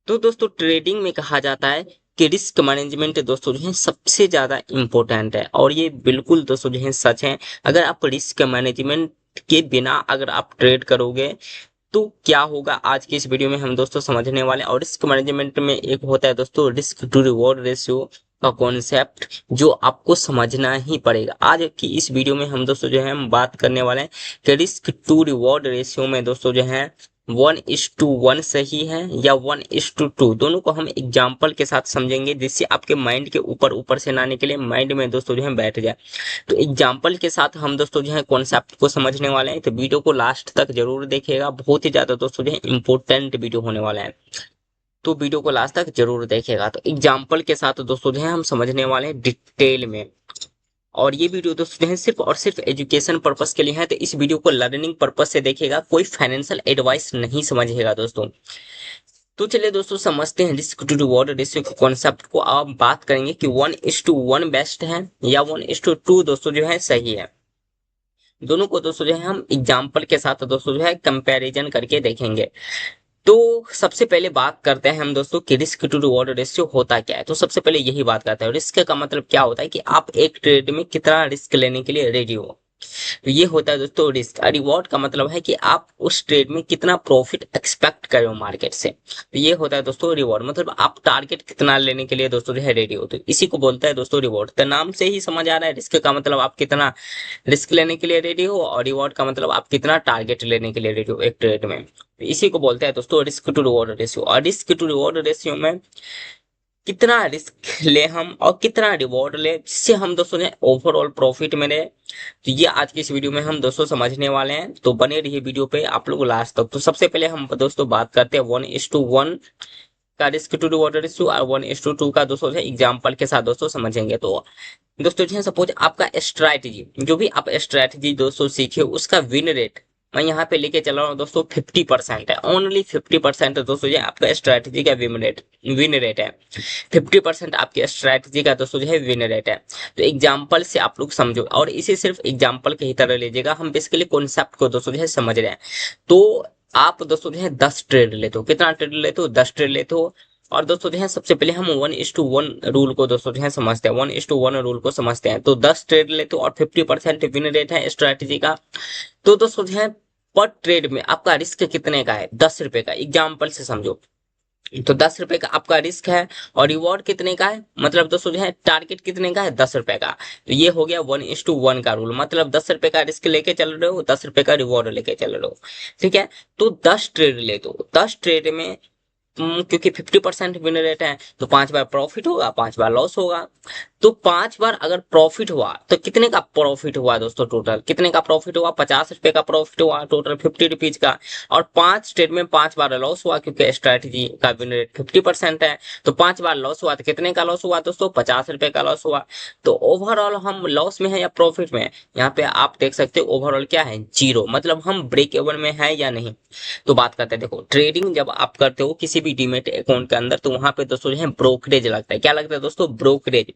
तो दोस्तों ट्रेडिंग में कहा जाता है कि रिस्क मैनेजमेंट दोस्तों जो है सबसे ज्यादा इम्पोर्टेंट है, और ये बिल्कुल दोस्तों जो है सच है। अगर आप रिस्क मैनेजमेंट के बिना अगर आप ट्रेड करोगे तो क्या होगा, आज की इस वीडियो में हम दोस्तों समझने वाले हैं। और रिस्क मैनेजमेंट में एक होता है दोस्तों रिस्क टू रिवॉर्ड रेशियो का कॉन्सेप्ट, जो आपको समझना ही पड़ेगा। आज की इस वीडियो में हम दोस्तों जो है हम बात करने वाले हैं कि रिस्क टू रिवॉर्ड रेशियो में दोस्तों जो है 1:1 सही है या 1:2, दोनों को हम एग्जाम्पल के साथ समझेंगे, जिससे आपके माइंड के ऊपर ऊपर से ना आने के लिए माइंड में दोस्तों जो है बैठ जाए। तो एग्जाम्पल के साथ हम दोस्तों जो है कॉन्सेप्ट को समझने वाले हैं, तो वीडियो को लास्ट तक जरूर देखिएगा। बहुत ही ज्यादा दोस्तों जो है इंपॉर्टेंट वीडियो होने वाला है, तो वीडियो को लास्ट तक जरूर देखिएगा। तो एग्जाम्पल के साथ दोस्तों जो है हम समझने वाले हैं डिटेल में। और ये वीडियो दोस्तों जो है सिर्फ और सिर्फ एजुकेशन पर्पस के लिए है, तो इस वीडियो को लर्निंग पर्पस से देखिएगा, कोई फाइनेंशियल एडवाइस नहीं समझिएगा दोस्तों। तो चलिए दोस्तों समझते हैं रिस्क टू रिवॉर्ड रेशियो के कॉन्सेप्ट को। आप बात करेंगे कि 1:1 बेस्ट है या 1:2 दोस्तों जो है सही है। दोनों को दोस्तों जो है हम एग्जाम्पल के साथ दोस्तों जो है कंपैरिजन करके देखेंगे। तो सबसे पहले बात करते हैं हम दोस्तों कि रिस्क टू रिवॉर्ड रेशियो होता क्या है। तो सबसे पहले यही बात करते हैं, रिस्क का मतलब क्या होता है कि आप एक ट्रेड में कितना रिस्क लेने के लिए रेडी हो। तो ये होता है दोस्तों रिस्क। रिवॉर्ड का मतलब है कि आप उस ट्रेड में कितना प्रॉफिट एक्सपेक्ट कर रहे हो मार्केट से। तो ये होता है दोस्तों रिवॉर्ड, मतलब आप टारगेट कितना लेने के लिए दोस्तों जो है रेडी हो, तो इसी को बोलता है दोस्तों रिवॉर्ड। तो नाम से ही समझ आ रहा है, रिस्क का मतलब आप कितना रिस्क लेने के लिए रेडी हो, और रिवॉर्ड का मतलब आप कितना टारगेट लेने के लिए रेडी हो एक ट्रेड में। तो इसी को बोलते हैं दोस्तों रिस्क टू रिवॉर्ड रेशियो। और रिस्क टू रिवॉर्ड रेशियो में कितना रिस्क ले हम और कितना रिवॉर्ड ले, जिससे हम दोस्तों ने ओवरऑल प्रॉफिट में रहे, तो ये आज की इस वीडियो में हम दोस्तों समझने वाले हैं। तो बने रहिए वीडियो पे आप लोग लास्ट तक। तो सबसे पहले हम दोस्तों बात करते हैं 1:1 का रिस्क टू रिवॉर्ड रेशियो, और 1:2 का दोस्तों जो है एग्जाम्पल के साथ दोस्तों समझेंगे। तो दोस्तों जो है सपोज आपका स्ट्रैटेजी, जो भी आप स्ट्रैटेजी दोस्तों सीखे उसका विन रेट मैं यहाँ पे लेके चल रहा हूँ दोस्तों 50% है। ओनली 50% दोस्तों जो है आपका स्ट्रैटेजी का विन रेट है। 50% आपकी स्ट्रैटेजी का दोस्तों जो है विन रेट है। तो एग्जाम्पल से आप लोग समझो, और इसे सिर्फ एग्जाम्पल के ही तरह लीजिएगा, हम बेसिकली कॉन्सेप्ट को दोस्तों जो है समझ रहे हैं। तो आप दोस्तों जो है 10 ट्रेड लेते हो, कितना ट्रेड लेते हो, 10 ट्रेड लेते हो। और दोस्तों जो है सबसे पहले हम 1:1 रूल को दोस्तों जो है समझते हैं, 1:1 रूल को समझते हैं। तो 10 ट्रेड लेते हो और 50% विन रेट है स्ट्रैटेजी का। तो दोस्तों जो है पर ट्रेड में आपका रिस्क कितने का है, 10 रुपए का। एग्जाम्पल से समझो, तो 10 रुपए का आपका रिस्क है, और रिवॉर्ड कितने का है, मतलब दोस्तों जो है टारगेट कितने का है, 10 रुपए का। तो ये हो गया 1:1 का रूल, मतलब 10 रुपए का रिस्क लेके चल रहे हो, 10 रुपए का रिवॉर्ड लेके चल रहे हो। ठीक है। तो 10 ट्रेड ले, तो 10 ट्रेड में क्योंकि 50% विन रेट है, तो 5 बार प्रॉफिट होगा, 5 बार लॉस होगा। तो 5 बार अगर प्रॉफिट हुआ तो कितने का प्रॉफिट हुआ दोस्तों, टोटल कितने का प्रॉफिट हुआ, 50 रुपए का प्रॉफिट हुआ, टोटल 50 रुपीज का। और 5 ट्रेड में 5 बार लॉस हुआ, क्योंकि स्ट्रैटेजी का विन रेट 50% है। तो 5 बार लॉस हुआ तो कितने का लॉस हुआ दोस्तों, 50 रुपए का लॉस हुआ। तो ओवरऑल हम लॉस में है या प्रॉफिट में है, यहाँ पे आप देख सकते हो ओवरऑल क्या है, जीरो, मतलब हम ब्रेक इवन में है या नहीं। तो बात करते हैं, देखो ट्रेडिंग जब आप करते हो किसी भी डीमेट अकाउंट के अंदर, तो वहां पे दोस्तों जो है ब्रोकरेज लगता है। क्या लगता है दोस्तों, ब्रोकरेज।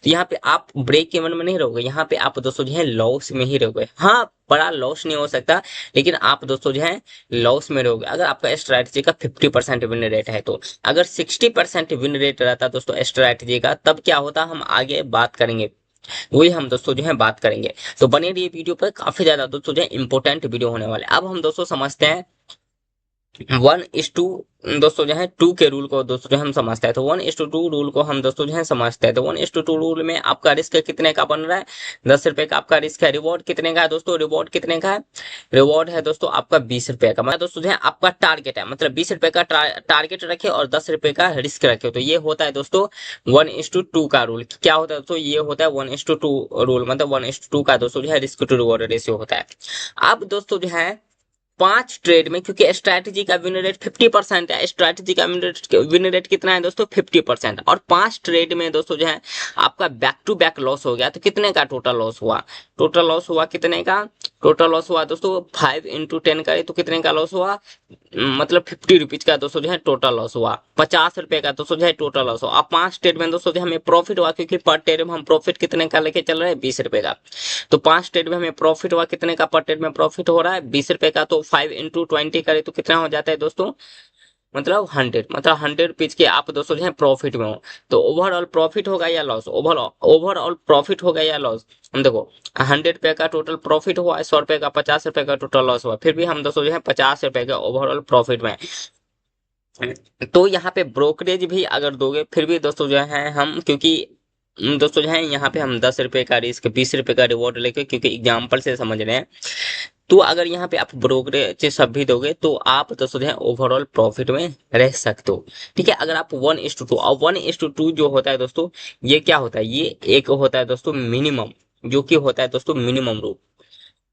तो यहाँ पे आप ब्रेक इवन में नहीं रहोगे, यहाँ पे आप दोस्तों जो है लॉस में ही रहोगे। हाँ, बड़ा लॉस नहीं हो सकता, लेकिन आप दोस्तों जो है लॉस में रहोगे अगर आपका स्ट्रैटेजी का 50% विन रेट है। तो अगर 60% विन रेट रहता दोस्तों स्ट्रैटेजी का, तब क्या होता, हम आगे बात करेंगे, वही हम दोस्तों जो है बात करेंगे। तो बने रहिए वीडियो पर, काफी ज्यादा दोस्तों जो है इंपॉर्टेंट वीडियो होने वाले। अब हम दोस्तों समझते हैं 1:2 दोस्तों जो है 2 के रूल को दोस्तों जो हम समझते हैं। तो 1:2 रूल को हम दोस्तों जो है समझते हैं। तो 1:2 रूल में आपका रिस्क कितने का बन रहा है, 10 रुपए का आपका रिस्क है। रिवॉर्ड कितने का है दोस्तों, रिवॉर्ड कितने का है, रिवॉर्ड है दोस्तों आपका 20 रुपए का। मतलब दोस्तों जो है आपका टारगेट है, मतलब 20 रुपए का टारगेट रखे और 10 रुपए का रिस्क रखे। तो ये होता है दोस्तों 1:2 का रूल। क्या होता है दोस्तों, ये होता है 1:2 रूल, मतलब 1:2 का दोस्तों जो है रिस्क टू रिवॉर्ड रेशियो होता है। अब दोस्तों जो है 5 ट्रेड में, क्योंकि स्ट्रैटेजी का विन रेट 50% है, स्ट्रैटेजी का विन रेट कितना है दोस्तों 50%, और 5 ट्रेड में दोस्तों जो है आपका बैक टू बैक लॉस हो गया, तो कितने का टोटल लॉस हुआ, टोटल लॉस हुआ कितने का, टोटल लॉस हुआ दोस्तों 5 × 10 करे तो कितने का लॉस हुआ, मतलब 50 रुपीज का दोस्तों जो है टोटल लॉस हुआ, 50 रुपए का दोस्तों जो है टोटल लॉस हुआ। अब 5 ट्रेड में दोस्तों जो हमें प्रॉफिट हुआ, क्योंकि पर ट्रेड में हम प्रॉफिट कितने का लेके चल रहे हैं, 20 रुपए का। तो 5 ट्रेड में हमें प्रॉफिट हुआ, कितने का पर ट्रेड में प्रॉफिट हो रहा है, 20 रुपए का। तो 5 × 20 करे तो कितना हो जाता है दोस्तों, मतलब 100, मतलब 100 रुपीज के आप दोस्तों जो है प्रॉफिट में हो, तो ओवरऑल प्रॉफिट होगा या लॉस, ओवरऑल ओवरऑल प्रॉफिट होगा या लॉस। हम देखो 100 रुपए का टोटल प्रॉफिट हुआ, 100 रुपए का, 50 रुपए का टोटल लॉस हुआ, फिर भी हम दोस्तों जो है 50 रुपए के ओवरऑल प्रॉफिट में हैं। तो यहाँ पे ब्रोकरेज भी अगर दोगे फिर भी दोस्तों जो है हम, क्योंकि दोस्तों जो है यहाँ पे हम 10 रुपए का रिस्क, 20 रुपए का रिवॉर्ड लेके, क्योंकि एग्जाम्पल से समझ रहे हैं, तो अगर यहाँ पे आप ब्रोकरेज सब भी दोगे तो आप दोस्तों जो है ओवरऑल प्रॉफिट में रह सकते हो। ठीक है, अगर आप 1:2, और 1:2 जो होता है दोस्तों, ये क्या होता है, ये एक होता है दोस्तों मिनिमम, जो कि होता है दोस्तों मिनिमम रूल,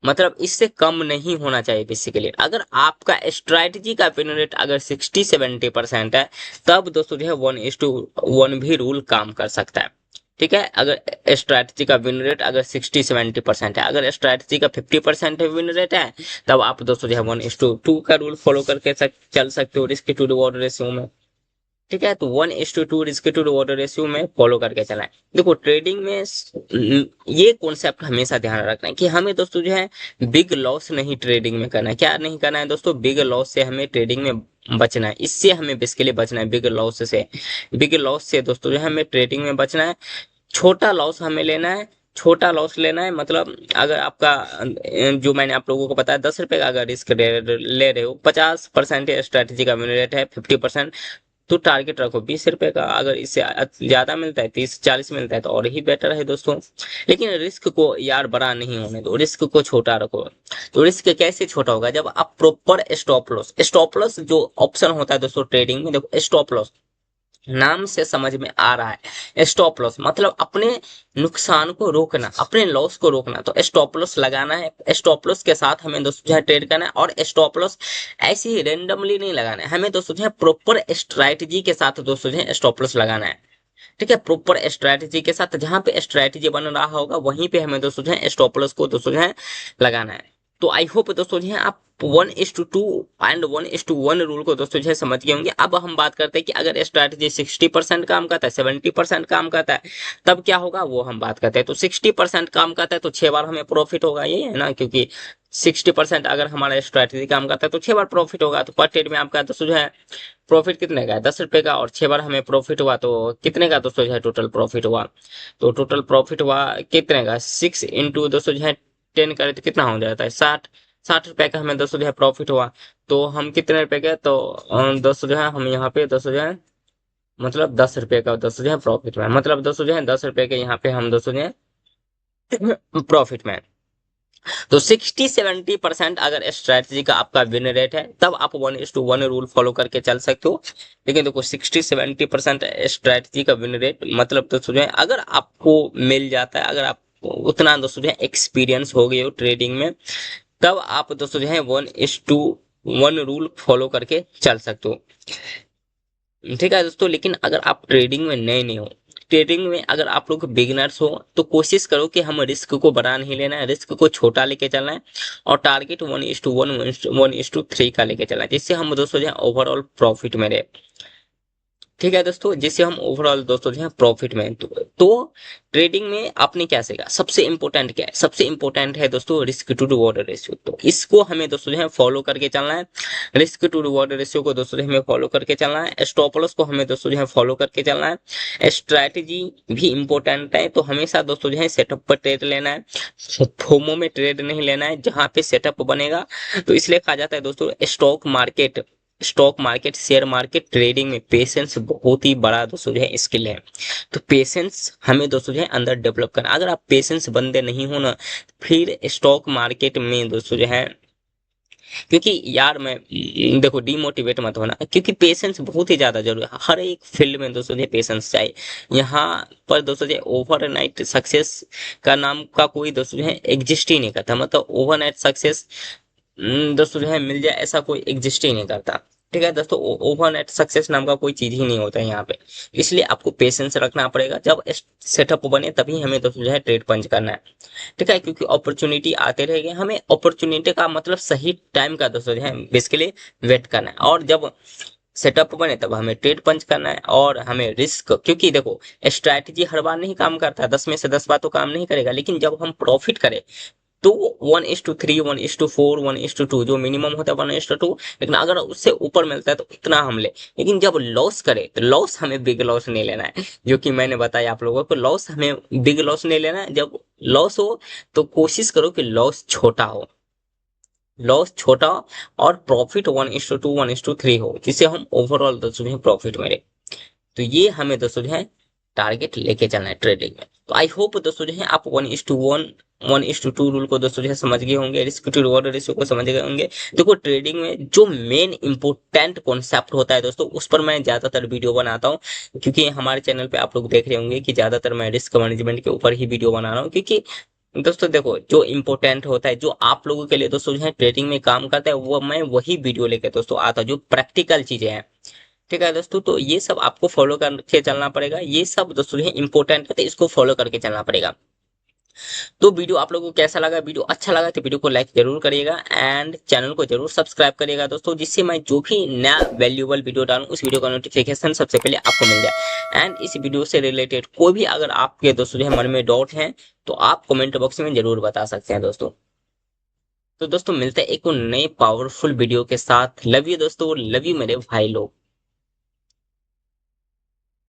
मतलब इससे कम नहीं होना चाहिए बेसिकली। अगर आपका स्ट्रैटेजी का विन रेट अगर 60-70% है, तब दोस्तों जो है 1:1 भी रूल काम कर सकता है। ठीक है, अगर स्ट्रैटेजी का विन रेट अगर 60-70% है, अगर स्ट्रैटेजी का 50% विन रेट है, तब आप दोस्तों जो है 1:2 का रूल फॉलो करके चल सकते हो रिस्क टू रिवॉर्ड रेशियो में। ठीक है, तो 1:2 रिस्क टू रिवॉर्ड रेशियो में फॉलो करके चलाएं। देखो ट्रेडिंग में ये कॉन्सेप्ट हमेशा ध्यान रखना है कि हमें दोस्तों जो है बिग लॉस नहीं ट्रेडिंग में करना है। क्या नहीं करना है दोस्तों, बिग लॉस से हमें ट्रेडिंग में बचना है, इससे हमें बेसिकली बचना है बिग लॉस से। बिग लॉस से दोस्तों जो है हमें ट्रेडिंग में बचना है, छोटा लॉस हमें लेना है, छोटा लॉस लेना है। मतलब अगर आपका जो मैंने आप लोगों को बताया 10 रुपए का अगर रिस्क ले रहे हो, 50% स्ट्रेटेजी का विन रेट है, 50%, तो टारगेट रखो 20 रुपए का। अगर इससे ज्यादा मिलता है, 30-40 मिलता है, तो और ही बेटर है दोस्तों। लेकिन रिस्क को यार बड़ा नहीं होने दो, रिस्क को छोटा रखो। तो रिस्क कैसे छोटा होगा, जब आप प्रॉपर स्टॉप लॉस जो ऑप्शन होता है दोस्तों ट्रेडिंग में, देखो स्टॉप लॉस नाम से समझ में आ रहा है, स्टॉप लॉस मतलब अपने नुकसान को रोकना, अपने लॉस को रोकना। तो स्टॉप लॉस लगाना है, स्टॉप लॉस के साथ हमें दोस्तों जो है ट्रेड करना है। और स्टॉप लॉस ऐसे ही रेंडमली नहीं लगाना है, हमें दोस्तों जो है प्रॉपर स्ट्रैटेजी के साथ दोस्तों जो है स्टॉप लॉस लगाना है। ठीक है, प्रॉपर स्ट्रैटेजी के साथ, जहां पे स्ट्रैटेजी बन रहा होगा वहीं पे हमें दोस्तों जो है स्टॉप लॉस को दोस्तों जो है लगाना है। तो आई होप दोस्तों जो है आप 1:2 एंड 1:1 रूल को दोस्तों जो है समझ गए होंगे। अब हम बात करते हैं कि अगर स्ट्रैटेजी 60% काम करता है, 70% काम करता है, तब क्या होगा वो हम बात करते हैं। तो 60% काम करता है तो 6 बार हमें प्रॉफिट होगा, ये है ना, क्योंकि 60% अगर हमारा स्ट्रैटेजी काम करता है तो 6 बार प्रॉफिट होगा। तो पर ट्रेड में आपका दोस्तों जो है प्रॉफिट कितने का है, 10 रुपए का, और 6 बार हमें प्रॉफिट हुआ तो कितने का दोस्तों जो है टोटल प्रॉफिट हुआ। तो टोटल प्रॉफिट हुआ कितने का, 6 दोस्तों जो है 10 करे तो कितना हो जाता है, 60 रुपए का हमें दोस्तों जो है प्रॉफिट हुआ। तो हम कितने रुपए के, तो दोस्तों जो है हम यहाँ पे दोस्तों जो है मतलब 10 रुपए का दोस्तों जो है प्रॉफिट में, मतलब दोस्तों जो है 10 रुपए के यहाँ पे हम दोस्तों जो है प्रॉफिट में। तो 60-70% अगर स्ट्रैटेजी का आपका विन रेट है, तब आप 1:1 रूल फॉलो करके चल सकते हो। लेकिन देखो 60-70% स्ट्रैटेजी का विन रेट मतलब दोस्तों जो है अगर आपको मिल जाता है, अगर आप उतना दोस्तों जो है एक्सपीरियंस हो गए हो ट्रेडिंग में, तब आप दोस्तों जो है 1:1 रूल फॉलो करके चल सकते हो। ठीक है दोस्तों, लेकिन अगर आप ट्रेडिंग में नए नहीं हो, ट्रेडिंग में अगर आप लोग बिगिनर्स हो, तो कोशिश करो कि हम रिस्क को बड़ा नहीं लेना है, रिस्क को छोटा लेके चलना है, और टारगेट 1:1 1:3 का लेके चलना है, जिससे हम दोस्तों जो है ओवरऑल प्रॉफिट में रहे। ठीक है दोस्तों, जिससे हम ओवरऑल दोस्तों जो है प्रॉफिट में तो ट्रेडिंग में आपने क्या सीखा, सबसे इंपॉर्टेंट क्या है, सबसे इंपॉर्टेंट है दोस्तों रिस्क टू रिवॉर्ड रेशियो। तो इसको हमें दोस्तों जो है फॉलो करके चलना है, रिस्क टू रिवॉर्ड रेशियो को दोस्तों जो हमें फॉलो करके चलना है, स्टॉप लॉस को हमें दोस्तों जो है फॉलो करके चलना है, स्ट्रैटेजी भी इंपॉर्टेंट है। तो हमेशा दोस्तों जो है सेटअप पर ट्रेड लेना है, फोमो में ट्रेड नहीं लेना है, जहां पे सेटअप बनेगा। तो इसलिए कहा जाता है दोस्तों stock market share market trading में पेशेंस बहुत ही बड़ा दोस्तों जो है स्किल है। तो पेशेंस हमें दोस्तों जो है अंदर डेवलप करना, अगर आप पेशेंस बंदे नहीं हो ना, फिर स्टॉक मार्केट में दोस्तों जो है, क्योंकि यार मैं देखो डिमोटिवेट मत होना, क्योंकि पेशेंस बहुत ही ज्यादा जरूरी है हर एक फील्ड में दोस्तों जो पेशेंस चाहिए। यहाँ पर दोस्तों जो ओवरनाइट सक्सेस का नाम का कोई दोस्तों जो है एग्जिस्ट ही नहीं करता, मतलब ओवरनाइट सक्सेस दोस्तों जो है मिल जाए ऐसा कोई एग्जिस्ट ही नहीं करता। ठीक है दोस्तों, ओवरनाइट सक्सेस नाम का कोई चीज ही नहीं होता है यहाँ पे। इसलिए आपको पेशेंस रखना पड़ेगा, जब सेटअप बने तभी हमें दोस्तों जो है ट्रेड पंच करना है। ठीक है, क्योंकि अपॉर्चुनिटी आते रहेंगे, हमें अपॉर्चुनिटी का मतलब सही टाइम का दोस्तों जो है बेसिकली वेट करना है, और जब सेटअप बने तब हमें ट्रेड पंच करना है। और हमें रिस्क, क्योंकि देखो स्ट्रैटेजी हर बार नहीं काम करता, 10 में से 10 बार तो काम नहीं करेगा, लेकिन जब हम प्रॉफिट करें, तो 1:3, 1:4, 1:2 जो मिनिमम होता है 1:2, लेकिन अगर उससे ऊपर मिलता है तो इतना हम ले। लेकिन जब लॉस करे तो लॉस हमें बिग लॉस नहीं लेना है, जो कि मैंने बताया आप लोगों को, लॉस हमें बिग लॉस नहीं लेना है। जब लॉस हो तो कोशिश करो कि लॉस छोटा हो, लॉस छोटा और प्रॉफिट 1:2, 1:3 हो, जिससे हम ओवरऑल दोस्तों जो है प्रॉफिट में रहे। तो ये हमें दोस्तों जो है टारगेट लेके चलना है ट्रेडिंग में। तो आई होप दोस्तों जो है आप 1:1, 1:2 रूल को दोस्तों जो है समझ गए होंगे, रिस्क टू रिवॉर्ड रेशियो को समझ गए होंगे। देखो ट्रेडिंग में जो मेन इंपोर्टेंट कॉन्सेप्ट होता है दोस्तों, उस पर मैं ज्यादातर वीडियो बनाता हूँ, क्योंकि हमारे चैनल पे आप लोग देख रहे होंगे कि ज्यादातर मैं रिस्क मैनेजमेंट के ऊपर ही वीडियो बना रहा हूँ। क्योंकि दोस्तों देखो जो इम्पोर्टेंट होता है, जो आप लोगों के लिए दोस्तों जो है ट्रेडिंग में काम करता है, वो मैं वही वीडियो लेकर दोस्तों आता हूँ, जो प्रैक्टिकल चीजें हैं। ठीक है दोस्तों, तो ये सब आपको फॉलो करके चलना पड़ेगा, ये सब दोस्तों जो है इंपॉर्टेंट है, तो इसको फॉलो करके चलना पड़ेगा। तो वीडियो आप लोगों को कैसा लगा, वीडियो अच्छा लगा तो वीडियो को लाइक जरूर करिएगा एंड चैनल को जरूर सब्सक्राइब करिएगा दोस्तों, जिससे मैं जो भी नया वैल्यूएबल वीडियो डालूं उस वीडियो का नोटिफिकेशन सबसे पहले आपको मिल जाए। एंड इस वीडियो से रिलेटेड कोई भी अगर आपके दोस्तों जो है मन में डाउट है तो आप कमेंट बॉक्स में जरूर बता सकते हैं दोस्तों। तो दोस्तों मिलते हैं एक नए पावरफुल वीडियो के साथ। लव यू दोस्तों, लव यू मेरे भाई लोग।